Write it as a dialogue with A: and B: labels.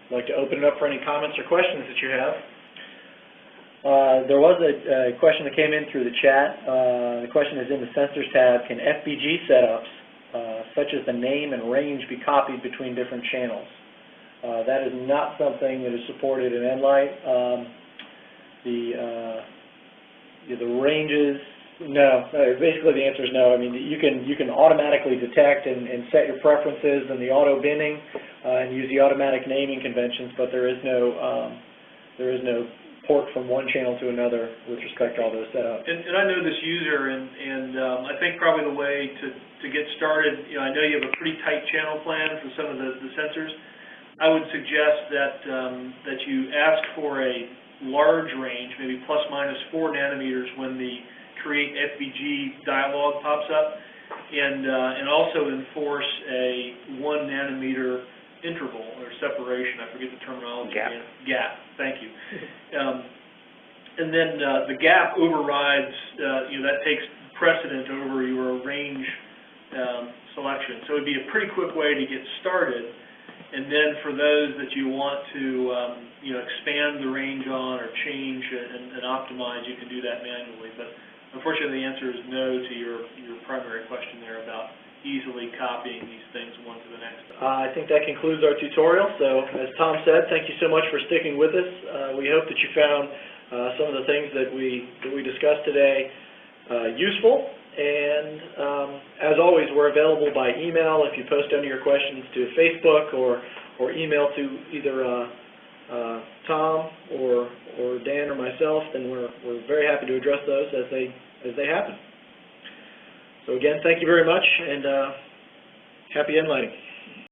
A: I'd like to open it up for any comments or questions that you have. There was a question that came in through the chat. The question is in the Sensors tab, can FBG setups, such as the name and range, be copied between different channels? That is not something that is supported in ENLIGHT. The ranges, no. Basically, the answer is no. I mean, you can automatically detect and set your preferences in the auto binning and use the automatic naming conventions, but there is no port from one channel to another with respect to all those setups.
B: And I know this user, and I think probably the way to get started, I know you have a pretty tight channel plan for some of the sensors. I would suggest that you ask for a large range, maybe plus minus 4 nanometers when the Create FBG dialog pops up, and also enforce a 1 nanometer interval or separation. I forget the terminology. Gap. Thank you. And then the gap overrides. That takes precedent over your range selection. So it would be a pretty quick way to get started. And then for those that you want to expand the range on or change and optimize, you can do that manually. But unfortunately, the answer is no to your primary question there about easily copying these things one to the next.
A: I think that concludes our tutorial. So as Tom said, thank you so much for sticking with us. We hope that you found some of the things that we discussed today useful. And as always, we're available by email if you post any of your questions to Facebook or email to either Tom or Dan or myself, then we're very happy to address those as they happen. So again, thank you very much, and happy ENLIGHTing.